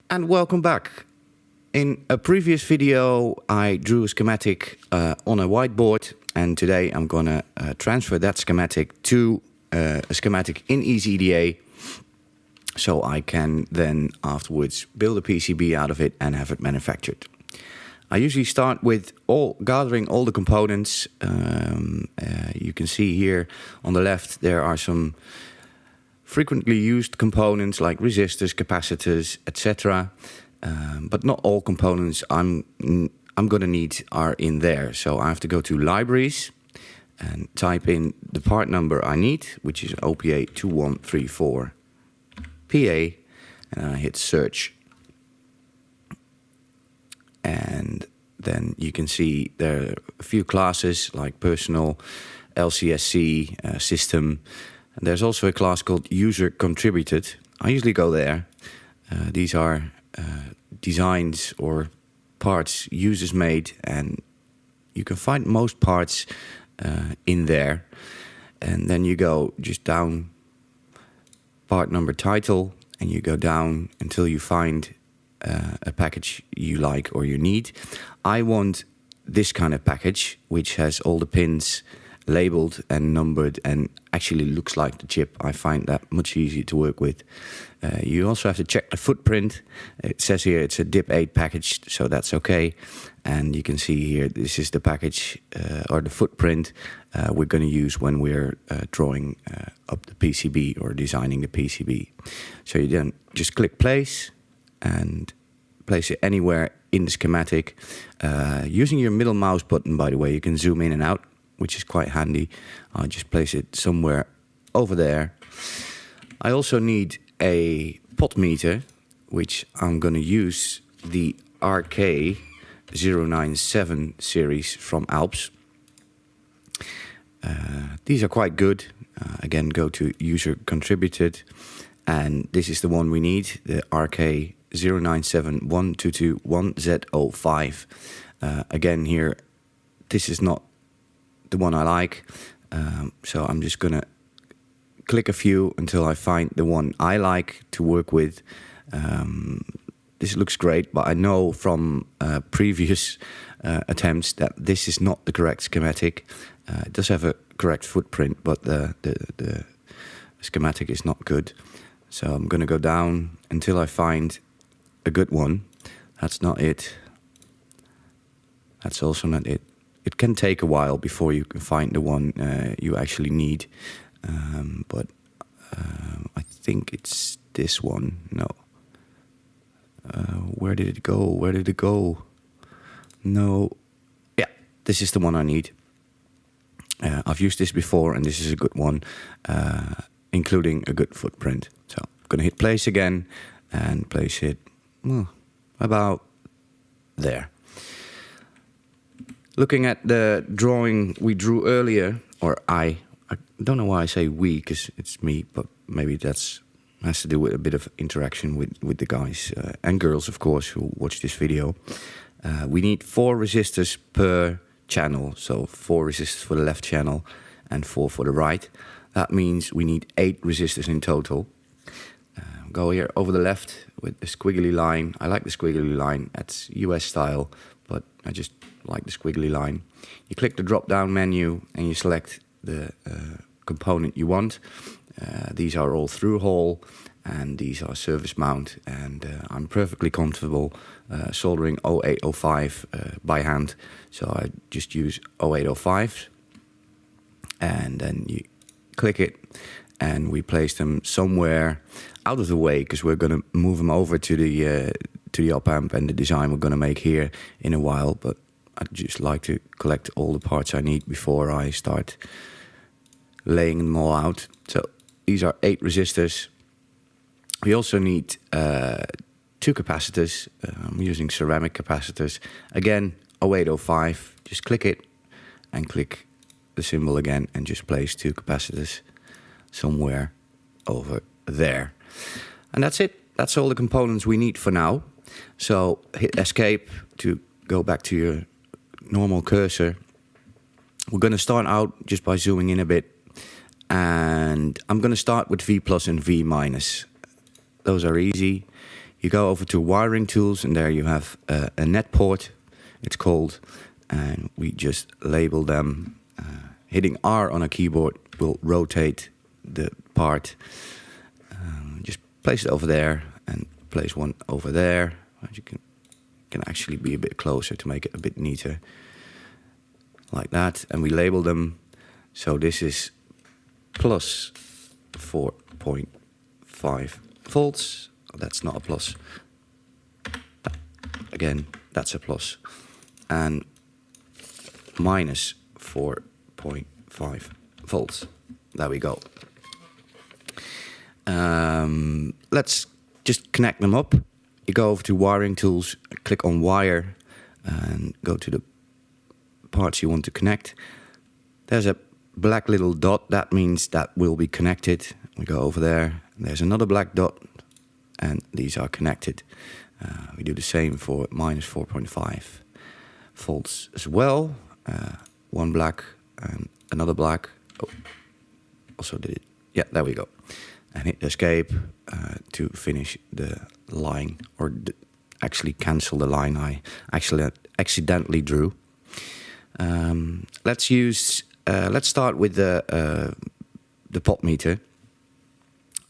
And welcome back. In a previous video, I drew a schematic on a whiteboard, and today I'm going to transfer that schematic to a schematic in EasyEDA, so I can then afterwards build a PCB out of it and have it manufactured. I usually start with gathering all the components. You can see here on the left there are some frequently used components like resistors, capacitors, etc. But not all components I'm going to need are in there. So I have to go to libraries and type in the part number I need, which is OPA 2134 PA, and I hit search. And then you can see there are a few classes like personal, LCSC, system. And there's also a class called user contributed. I usually go there. These are designs or parts users made, and you can find most parts in there. And then you go just down part number title, and you go down until you find a package you like or you need. I want this kind of package, which has all the pins labeled and numbered and actually looks like the chip. I find that much easier to work with. You also have to check the footprint. It says here it's a DIP 8 package, so that's okay. And you can see here this is the package or the footprint we're going to use when we're drawing up the PCB or designing the PCB. So you then just click place and place it anywhere in the schematic. Using your middle mouse button, by the way, you can zoom in and out, which is quite handy. I'll just place it somewhere over there. I also need a pot meter, which I'm going to use the RK097 series from Alps. These are quite good. Again, go to user contributed, and this is the one we need, the RK097122-1Z05. Again here, this is not the one I like, so I'm just gonna click a few until I find the one I like to work with. This looks great, but I know from previous attempts that this is not the correct schematic. It does have a correct footprint, but the schematic is not good. So I'm gonna go down until I find a good one. That's not it. That's also not it. It can take a while before you can find the one you actually need. But I think it's this one. No. Where did it go? Where did it go? No. Yeah, this is the one I need. I've used this before, and this is a good one, including a good footprint. So I'm going to hit place again and place it about there. Looking at the drawing we drew earlier, or I don't know why I say we, because it's me, but maybe that's has to do with a bit of interaction with the guys and girls, of course, who watch this video. We need 4 resistors per channel, so 4 resistors for the left channel and 4 for the right. That means we need 8 resistors in total. Go here over the left with the squiggly line. I like the squiggly line. That's US style, but I just like the squiggly line. You click the drop down menu and you select the component you want. These are all through hole, and these are surface mount, and I'm perfectly comfortable soldering 0805 by hand, so I just use 0805, and then you click it and we place them somewhere out of the way, because we're going to move them over to the op amp and the design we're going to make here in a while. But I'd just like to collect all the parts I need before I start laying them all out. So these are 8 resistors. We also need 2 capacitors. I'm using ceramic capacitors. Again, 0805. Just click it and click the symbol again and just place 2 capacitors somewhere over there. And that's it. That's all the components we need for now. So hit escape to go back to your normal cursor. We're going to start out just by zooming in a bit. And I'm going to start with V plus and V minus. Those are easy. You go over to wiring tools, and there you have a net port, it's called, and we just label them. Hitting R on a keyboard will rotate the part. Just place it over there and place one over there. You can actually be a bit closer to make it a bit neater, like that. And we label them. So this is plus 4.5 volts. That's not a plus. Again, that's a plus. And minus 4.5 volts. There we go. Let's just connect them up. You go over to wiring tools, click on wire, and go to the parts you want to connect. There's a black little dot. That means that will be connected. We go over there. There's another black dot, and these are connected. We do the same for minus 4.5 volts as well. One black and another black. Oh, also did it. Yeah, there we go. And hit escape to finish the line, or actually cancel the line I actually accidentally drew. Let's start with the pot meter.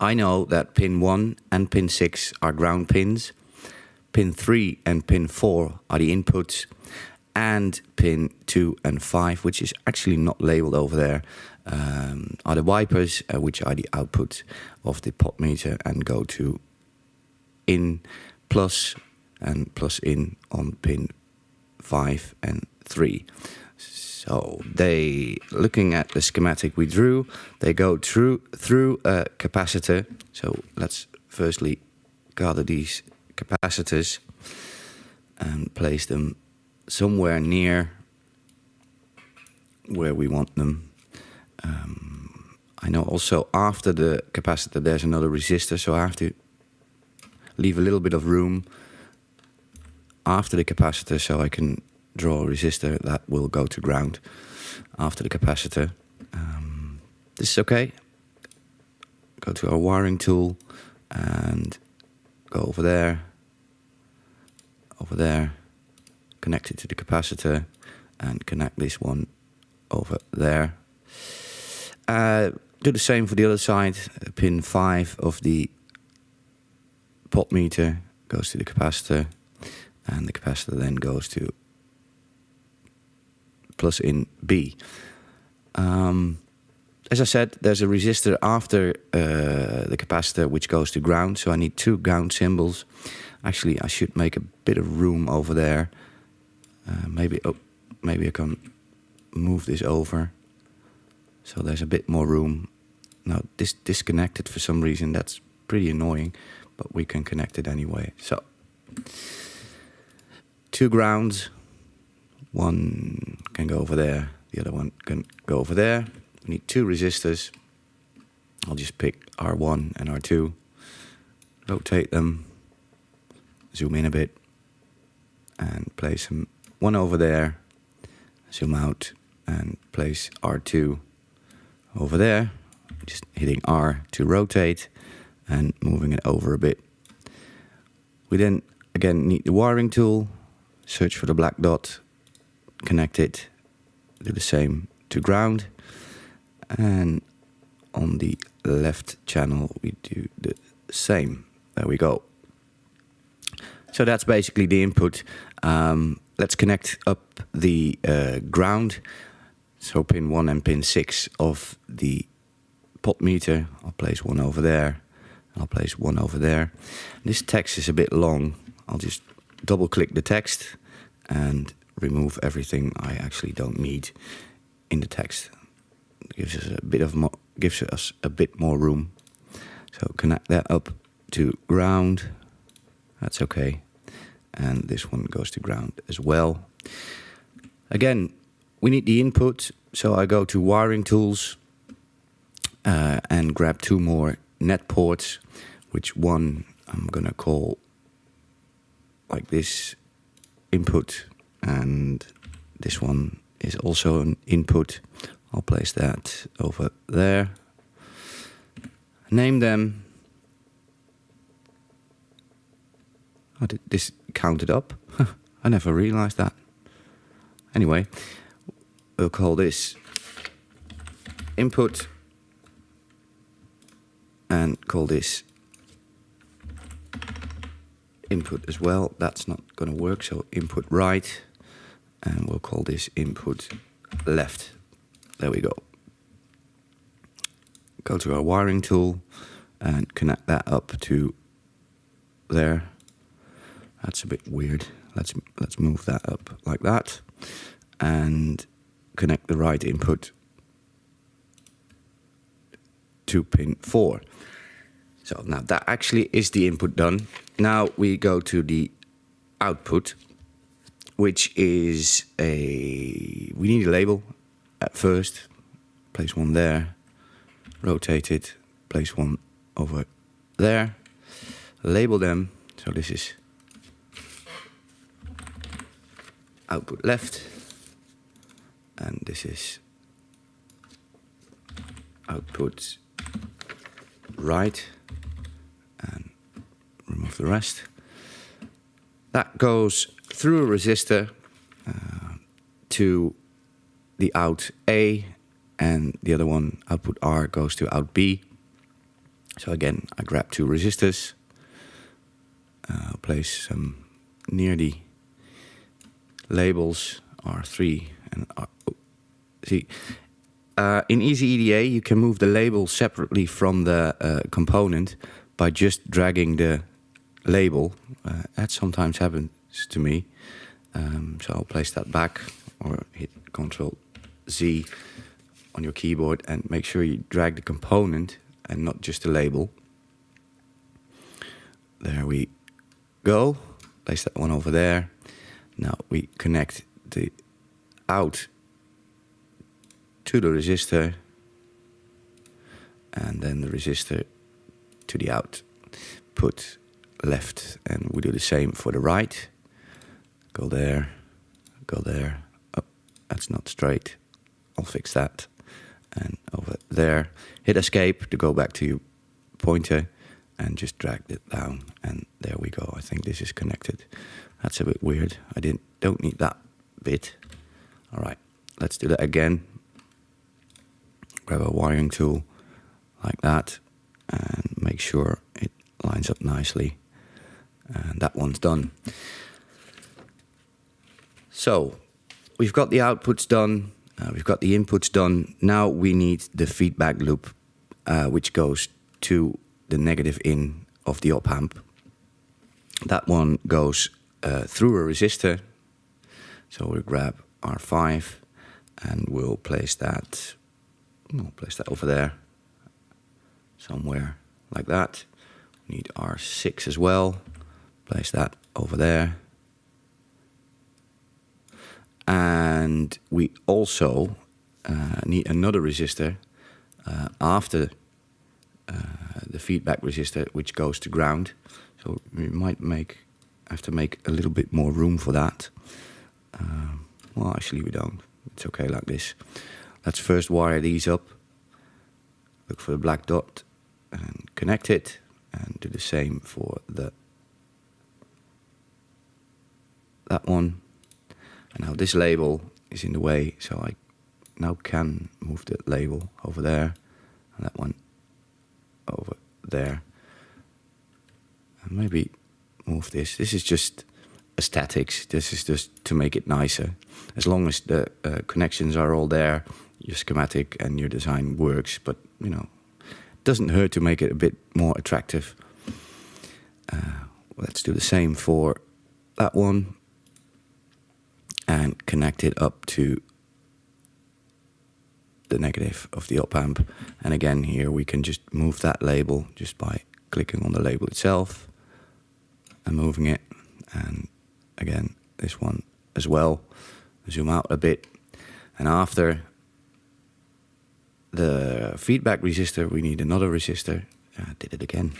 I know that pin 1 and pin 6 are ground pins. Pin 3 and pin 4 are the inputs. And pin 2 and 5, which is actually not labeled over there, are the wipers, which are the output of the pot meter, and go to in plus and plus in on pin 5 and 3. So looking at the schematic we drew, they go through a capacitor. So let's firstly gather these capacitors and place them somewhere near where we want them. I know also after the capacitor there's another resistor, so I have to leave a little bit of room after the capacitor so I can draw a resistor that will go to ground after the capacitor. This is okay. Go to our wiring tool and go over there, connect it to the capacitor, and connect this one over there. Do the same for the other side. Pin 5 of the pot meter goes to the capacitor, and the capacitor then goes to plus in B. As I said, there's a resistor after the capacitor which goes to ground, so I need 2 ground symbols. Actually, I should make a bit of room over there. Maybe I can move this over so there's a bit more room. Now this disconnected for some reason. That's pretty annoying, but we can connect it anyway. So 2 grounds, one can go over there, the other one can go over there. We need 2 resistors. I'll just pick R1 and R2, rotate them, zoom in a bit, and place them one over there, zoom out, and place R2 over there, just hitting R to rotate and moving it over a bit. We then again need the wiring tool, search for the black dot, connect it, do the same to ground, and on the left channel we do the same. There we go. So that's basically the input. Let's connect up the ground. So pin 1 and pin 6 of the pot meter. I'll place one over there. I'll place one over there. This text is a bit long. I'll just double click the text and remove everything I actually don't need in the text. It gives us a bit more room. So connect that up to ground. That's okay. And this one goes to ground as well. Again, we need the input, so I go to wiring tools and grab 2 more net ports, which one I'm gonna call like this, input, and this one is also an input. I'll place that over there. Name them. Oh, this counted up. I never realized that. Anyway, we'll call this input and call this input as well. That's not going to work, so input right, and we'll call this input left. There we go. Go to our wiring tool and connect that up to there. That's a bit weird. Let's move that up like that and connect the right input to pin 4. So now that actually is the input done. Now we go to the output, which is we need a label at first. Place one there, rotate it, place one over there, label them. So this is output left, and this is output right, and remove the rest. That goes through a resistor to the out A, and the other one, output R, goes to out B. So again, I grab 2 resistors, place some near the labels R3 and R. See, in EasyEDA, you can move the label separately from the component by just dragging the label. That sometimes happens to me. So I'll place that back, or hit Ctrl Z on your keyboard and make sure you drag the component and not just the label. There we go. Place that one over there. Now we connect the out to the resistor, and then the resistor to the out. Put left, and we do the same for the right. Go there, go there. Oh, that's not straight. I'll fix that. And over there, hit escape to go back to your pointer and just drag it down, and there we go. I think this is connected. That's a bit weird. I don't need that bit. All right, let's do that again. Grab a wiring tool like that and make sure it lines up nicely. And that one's done. So we've got the outputs done. We've got the inputs done. Now we need the feedback loop, which goes to the negative in of the op amp. That one goes through a resistor. So we'll grab R5 and we'll place that over there, somewhere like that. We need R6 as well. Place that over there. And we also need another resistor after the feedback resistor, which goes to ground. So we might have to make a little bit more room for that. Well, actually we don't. It's okay like this. Let's first wire these up. Look for the black dot and connect it, and do the same for that one. And now this label is in the way, so I now can move the label over there, and that one over there. And maybe move this. This is just aesthetics. This is just to make it nicer. As long as the connections are all there, your schematic and your design works, but you know, it doesn't hurt to make it a bit more attractive. Let's do the same for that one. And connect it up to the negative of the op amp. And again, here we can just move that label just by clicking on the label itself and moving it. And again, this one as well. Zoom out a bit. And after the feedback resistor, we need another resistor. I did it again.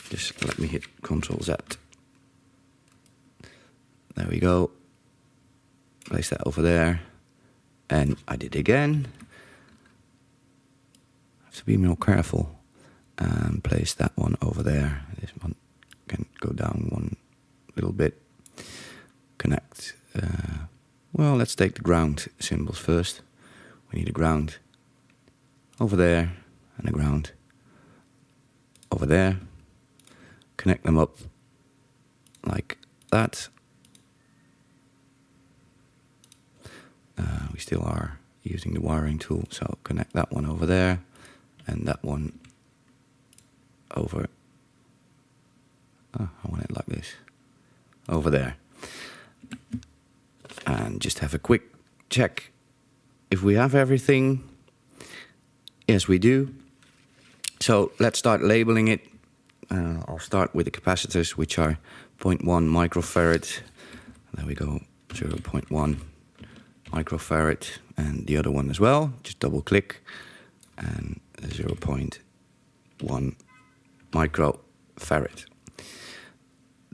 Just let me hit Ctrl Z. There we go. Place that over there, and I did it again. Have to be more careful, and place that one over there. This one can go down one little bit. Connect. Well, let's take the ground symbols first. We need a ground over there and a ground over there. Connect them up like that. We still are using the wiring tool, so connect that one over there and that one over. Oh, I want it like this. Over there. And just have a quick check if we have everything. Yes, we do. So let's start labeling it. I'll start with the capacitors, which are 0.1 microfarad. There we go, 0.1 microfarad, and the other one as well. Just double click, and 0.1 microfarad.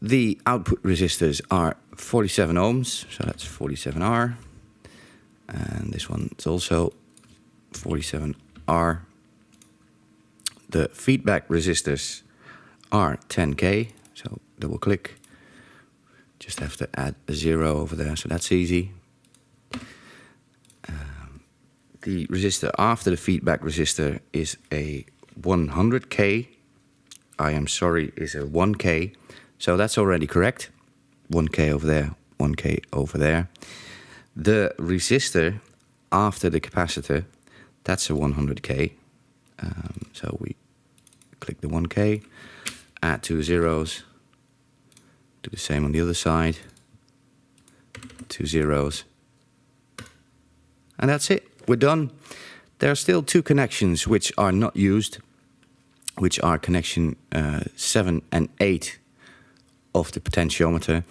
The output resistors are 47 ohms, so that's 47R. And this one is also 47R. The feedback resistors are 10K, so double click. Just have to add a 0 over there, so that's easy. The resistor after the feedback resistor is a 100K. I am sorry, is a 1K. So that's already correct. 1K over there, 1K over there. The resistor after the capacitor, that's a 100K. So we click the 1K, add 2 zeros, do the same on the other side, 2 zeros, and that's it. We're done. There are still 2 connections which are not used, which are connection 7 and 8 of the potentiometer.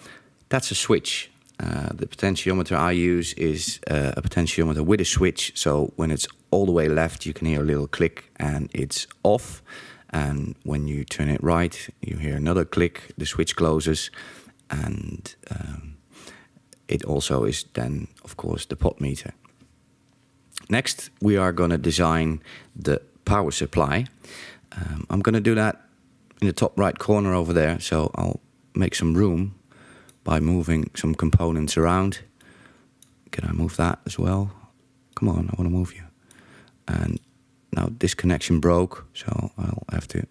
That's a switch. The potentiometer I use is a potentiometer with a switch, so when it's all the way left you can hear a little click and it's off, and when you turn it right you hear another click, the switch closes, and it also is then of course the pot meter. Next we are going to design the power supply. I'm going to do that in the top right corner over there, so I'll make some room by moving some components around. Can I move that as well? Come on, I want to move you. And now this connection broke, so I'll have to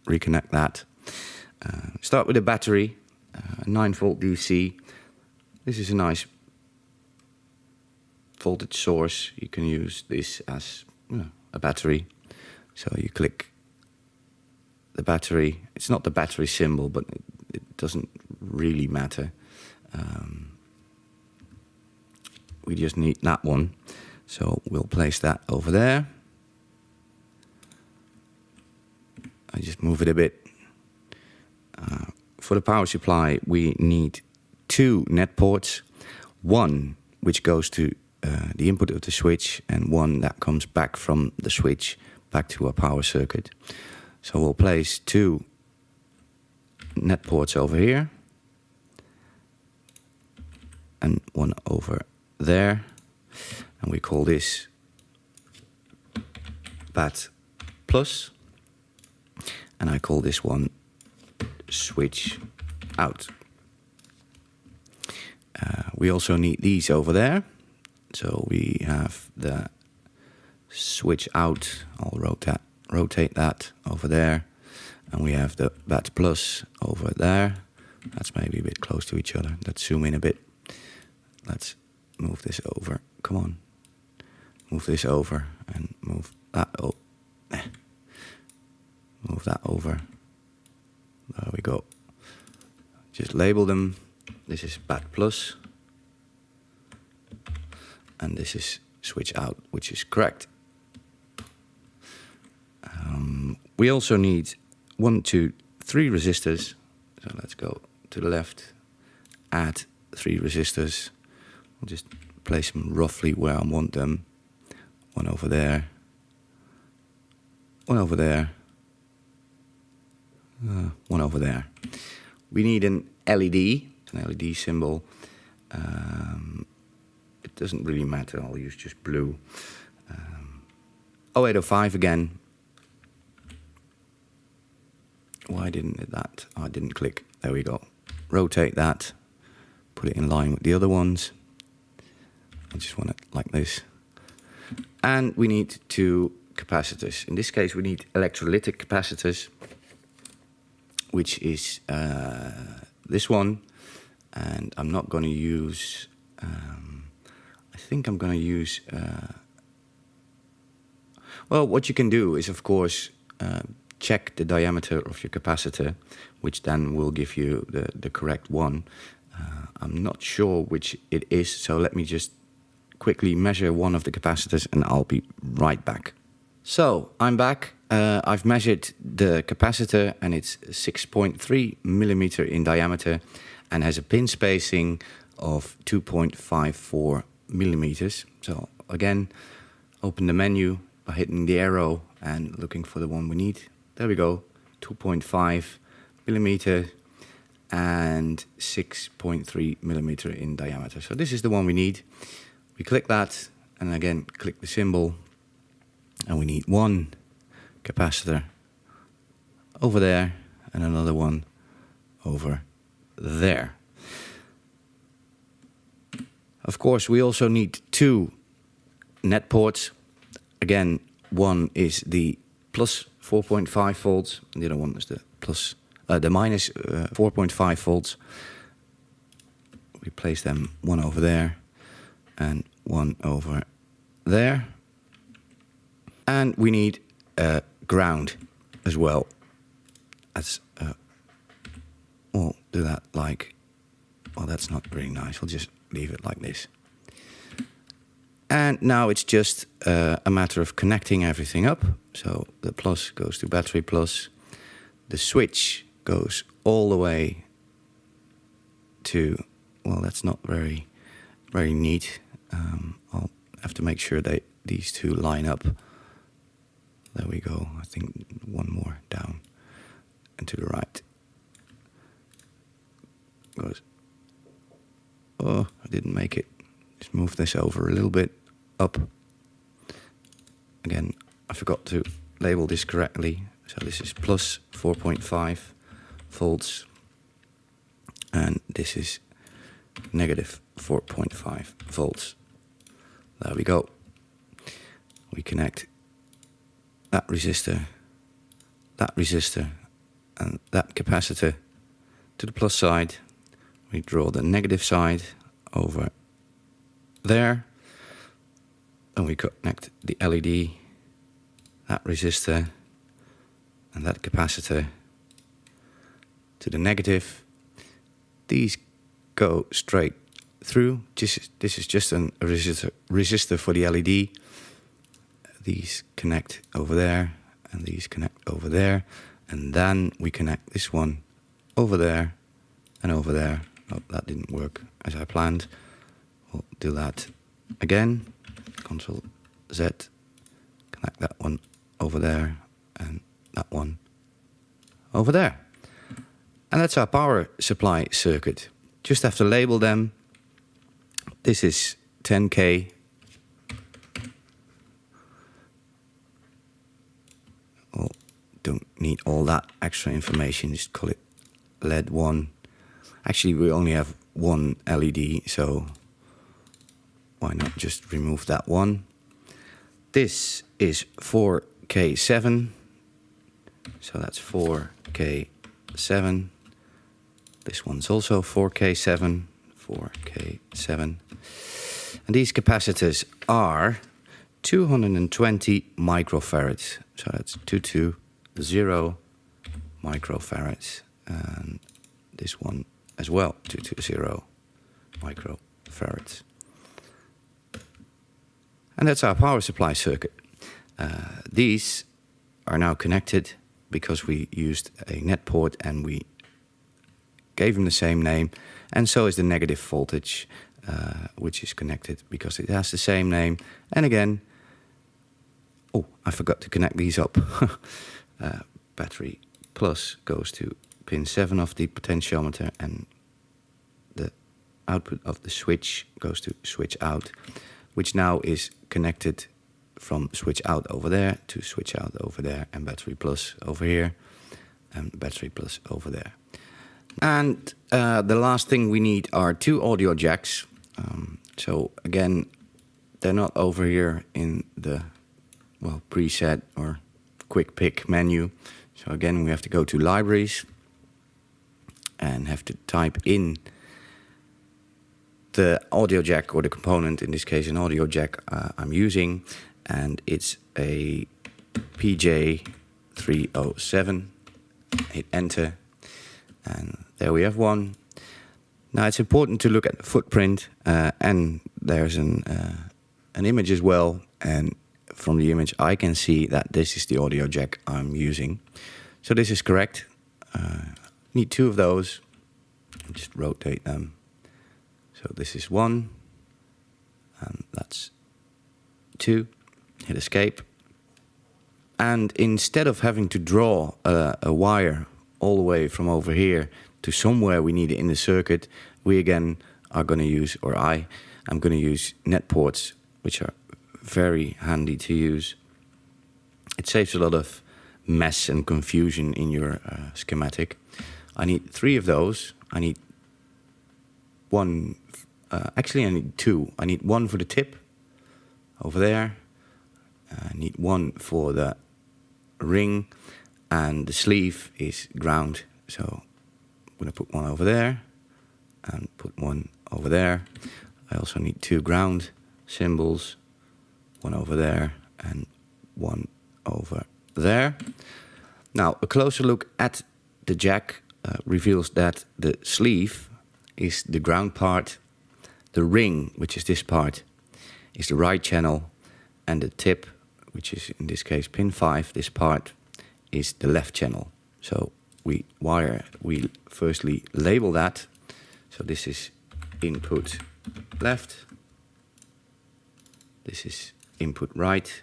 reconnect that. Start with a battery, 9-volt DC. This is a nice voltage source. You can use this as a battery. So you click the battery. It's not the battery symbol, but it doesn't really matter. We just need that one, so we'll place that over there. I just move it a bit. For the power supply we need 2 net ports, one which goes to the input of the switch and one that comes back from the switch back to our power circuit. So we'll place 2 net ports over here and one over there, and we call this BAT plus, and I call this one switch out. We also need these over there, so we have the switch out. I'll rotate that over there, and we have the BAT plus over there. That's maybe a bit close to each other. Let's zoom in a bit. Let's move this over. Come on. Move this over and move that over. Move that over. There we go. Just label them. This is BAT plus. And this is switch out, which is correct. We also need 1, 2, 3 resistors. So let's go to the left, add 3 resistors. I'll just place them roughly where I want them. One over there, one over there, one over there. We need an LED, an LED symbol. It doesn't really matter, I'll use just blue. 0805 again. Why didn't that? Oh, I didn't click. There we go. rotate that, put it in line with the other ones. I just want it like this. And we need 2 capacitors. In this case, we need electrolytic capacitors, which is this one. And I'm not going to use, I think I'm going to use, well, what you can do is, of course, check the diameter of your capacitor, which then will give you the correct one. I'm not sure which it is, so let me just quickly measure one of the capacitors and I'll be right back. So I'm back. I've measured the capacitor and it's 6.3 millimeter in diameter and has a pin spacing of 2.54 millimeters. So again, open the menu by hitting the arrow and looking for the one we need. There we go, 2.5 millimeter and 6.3 millimeter in diameter. So this is the one we need. We click that and again click the symbol, and we need 1 capacitor over there and another one over there. Of course, we also need 2 net ports. Again, one is the plus 4.5 volts, and the other one is the minus 4.5 volts. We place them one over there and one over there. And we need ground as well. We'll do that like, well, that's not very nice. We'll just leave it like this. And now it's just a matter of connecting everything up. So the plus goes to battery plus. The switch goes all the way to, well, that's not very neat. I'll have to make sure that these 2 line up. There we go. I think one more down and to the right. Goes. Oh, I didn't make it. Just move this over a little bit up. Again, I forgot to label this correctly. So this is plus 4.5 volts. And this is negative 4.5 volts. There we go. We connect that resistor, and that capacitor to the plus side. We draw the negative side over there. And we connect the LED, that resistor, and that capacitor to the negative. These go straight through. This is just a resistor for the LED. These connect over there, and these connect over there. And then we connect this one over there and over there. Oh, that didn't work as I planned. We'll do that again. Control Z. Connect that one over there and that one over there. And that's our power supply circuit. Just have to label them. This is 10K. Well, don't need all that extra information. Just call it LED 1. Actually, we only have one LED, so why not just remove that one? This is 4K7. So that's 4K7. This one's also 4K7. 4K7. And these capacitors are 220 microfarads. So that's 220 microfarads. And this one as well, 220 microfarads. And that's our power supply circuit. These are now connected because we used a net port and we gave them the same name. And so is the negative voltage, which is connected because it has the same name. And again, oh, I forgot to connect these up. Battery plus goes to pin 7 of the potentiometer, and the output of the switch goes to switch out, which now is connected from switch out over there to switch out over there, and battery plus over here and battery plus over there. And the last thing we need are 2 audio jacks. So again, they're not over here in the preset or quick pick menu. So again, we have to go to libraries and have to type in the audio jack or the component, in this case an audio jack I'm using, and it's a PJ307. Hit enter, and there we have one. Now it's important to look at the footprint, and there's an image as well, and from the image I can see that this is the audio jack I'm using. So this is correct. Need 2 of those. Just rotate them. So this is 1, and that's 2. Hit escape. And instead of having to draw a wire all the way from over here to somewhere we need it in the circuit, we again are going to use, or I'm going to use net ports, which are very handy to use. It saves a lot of mess and confusion in your schematic. I need 3 of those. I need 1, actually I need 2. I need 1 for the tip over there. I need 1 for the ring, and the sleeve is ground. So I'm going to put 1 over there and put 1 over there. I also need 2 ground symbols, 1 over there and 1 over there. Now a closer look at the jack reveals that the sleeve is the ground part, the ring, which is this part, is the right channel, and the tip, which is in this case pin 5, this part, is the left channel. So we firstly label that. So this is input left, this is input right,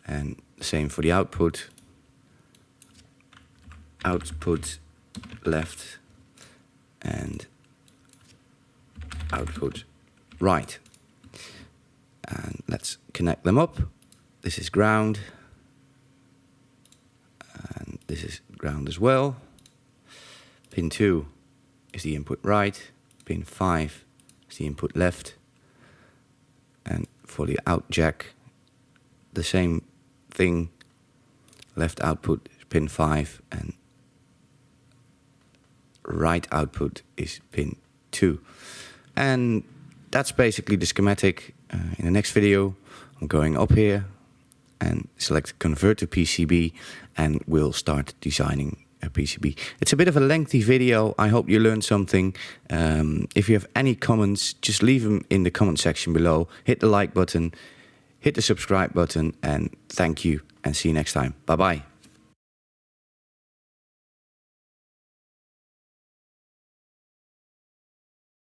and same for the output left, and output right. And let's connect them up. This is ground, and this is ground as well. Pin 2 is the input right, pin 5 is the input left, and for the out jack, the same thing. Left output is pin 5, and right output is pin 2. And that's basically the schematic. In the next video, I'm going up here and select convert to PCB, and we'll start designing a PCB. It's a bit of a lengthy video. I hope you learned something. If you have any comments, just leave them in the comment section below. Hit the like button, hit the subscribe button, and thank you, and see you next time. Bye bye.